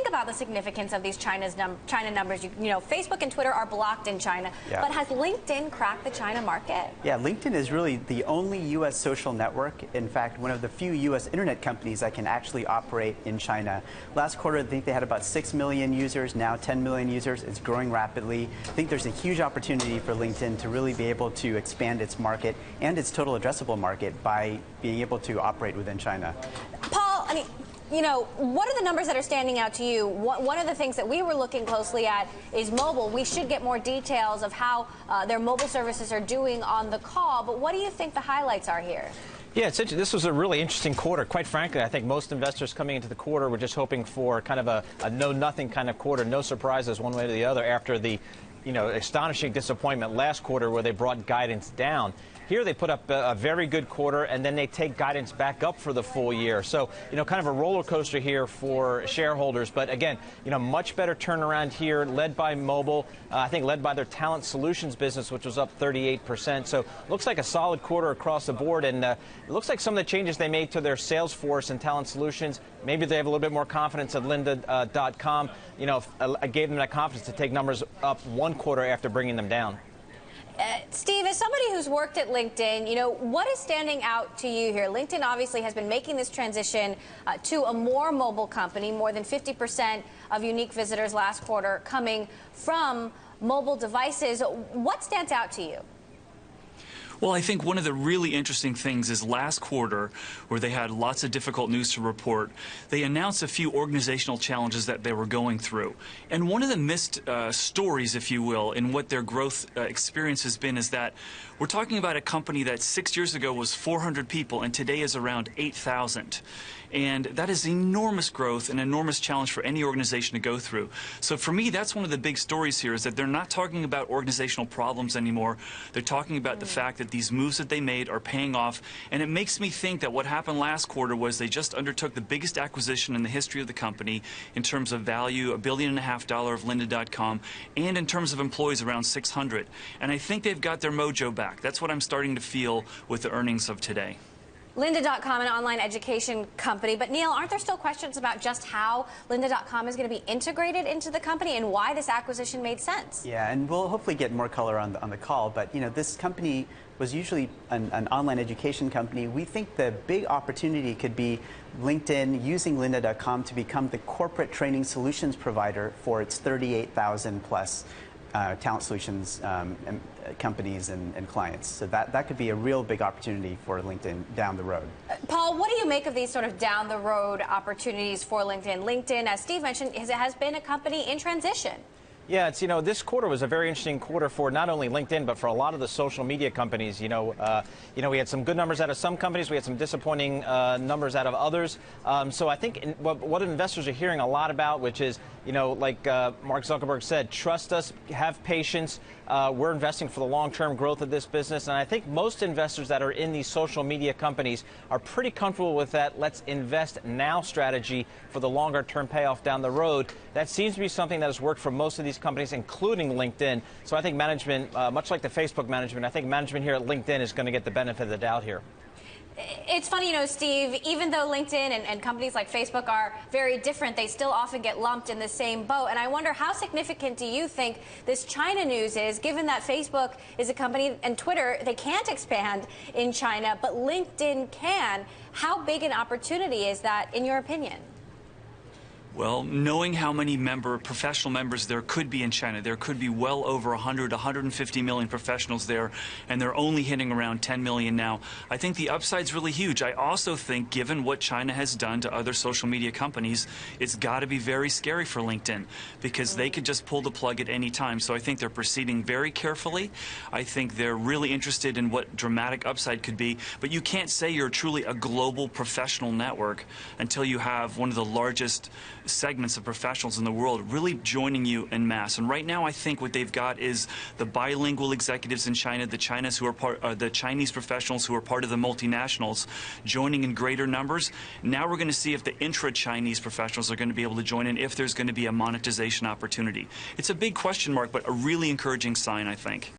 think about the significance of these China numbers, you know, Facebook and Twitter are blocked in China, but has LinkedIn cracked the China market? Yeah, LinkedIn is really the only U.S. social network. In fact, one of the few U.S. internet companies that can actually operate in China. Last quarter, I think they had about 6 million users, now 10 million users. It's growing rapidly. I think there's a huge opportunity for LinkedIn to really be able to expand its market and its total addressable market by being able to operate within China. Paul, I mean, you know, what are the numbers that are standing out to you? One of the things that we were looking closely at is mobile. We should get more details of how their mobile services are doing on the call, but what do you think the highlights are here? Yeah, it's interesting. This was a really interesting quarter. Quite frankly, I think most investors coming into the quarter were just hoping for kind of a know-nothing kind of quarter, no surprises one way or the other after the, you know, astonishing disappointment last quarter where they brought guidance down. Here they put up a very good quarter, and then they take guidance back up for the full year. So, you know, kind of a roller coaster here for shareholders. But again, you know, much better turnaround here, led by mobile. I think led by their talent solutions business, which was up 38%. So looks like a solid quarter across the board. And it looks like some of the changes they made to their sales force and talent solutions, maybe they have a little bit more confidence at Lynda.com. You know, gave them that confidence to take numbers up one quarter after bringing them down. Steve, as somebody who's worked at LinkedIn, you know, what is standing out to you here? LinkedIn obviously has been making this transition to a more mobile company, more than 50% of unique visitors last quarter coming from mobile devices. What stands out to you? Well, I think one of the really interesting things is last quarter, where they had lots of difficult news to report, they announced a few organizational challenges that they were going through. And one of the missed stories, if you will, in what their growth experience has been is that we're talking about a company that 6 years ago was 400 people and today is around 8,000. And that is enormous growth, an enormous challenge for any organization to go through. So for me, that's one of the big stories here, is that they're not talking about organizational problems anymore. They're talking about the fact that these moves that they made are paying off. And it makes me think that what happened last quarter was they just undertook the biggest acquisition in the history of the company in terms of value, $1.5 billion of Lynda.com, and in terms of employees, around 600. And I think they've got their mojo back. That's what I'm starting to feel with the earnings of today. Lynda.com, an online education company. But, Neil, aren't there still questions about just how Lynda.com is going to be integrated into the company and why this acquisition made sense? Yeah, and we'll hopefully get more color on the call. But, you know, this company was usually an online education company. We think the big opportunity could be LinkedIn using Lynda.com to become the corporate training solutions provider for its 38,000 plus talent solutions companies and clients. So that could be a real big opportunity for LinkedIn down the road. Paul, what do you make of these sort of down the road opportunities for LinkedIn? LinkedIn, as Steve mentioned, has been a company in transition. Yeah, it's, you know, this quarter was a very interesting quarter for not only LinkedIn, but for a lot of the social media companies. You know, we had some good numbers out of some companies. We had some disappointing numbers out of others. So I think what investors are hearing a lot about, which is, you know, like Mark Zuckerberg said, trust us, have patience. We're investing for the long-term growth of this business. And I think most investors that are in these social media companies are pretty comfortable with that let's invest now strategy for the longer-term payoff down the road. That seems to be something that has worked for most of these companies, including LinkedIn. So I think management, much like the Facebook management, I think management here at LinkedIn is going to get the benefit of the doubt here. It's funny, you know, Steve, even though LinkedIn and companies like Facebook are very different, they still often get lumped in the same boat. And I wonder, how significant do you think this China news is, given that Facebook is a company and Twitter, they can't expand in China, but LinkedIn can? How big an opportunity is that, in your opinion? Well, knowing how many professional members there could be in China, there could be well over 150 million professionals there, and they're only hitting around 10 million now. I think the upside's really huge. I also think, given what China has done to other social media companies, it's got to be very scary for LinkedIn, because they could just pull the plug at any time. So I think they're proceeding very carefully. I think they're really interested in what dramatic upside could be. But you can't say you're truly a global professional network until you have one of the largest segments of professionals in the world really joining you en masse. And right now, I think what they've got is the bilingual executives in China, the Chinese professionals who are part of the multinationals joining in greater numbers. Now we're going to see if the intra-Chinese professionals are going to be able to join in, if there's going to be a monetization opportunity. It's a big question mark, but a really encouraging sign, I think.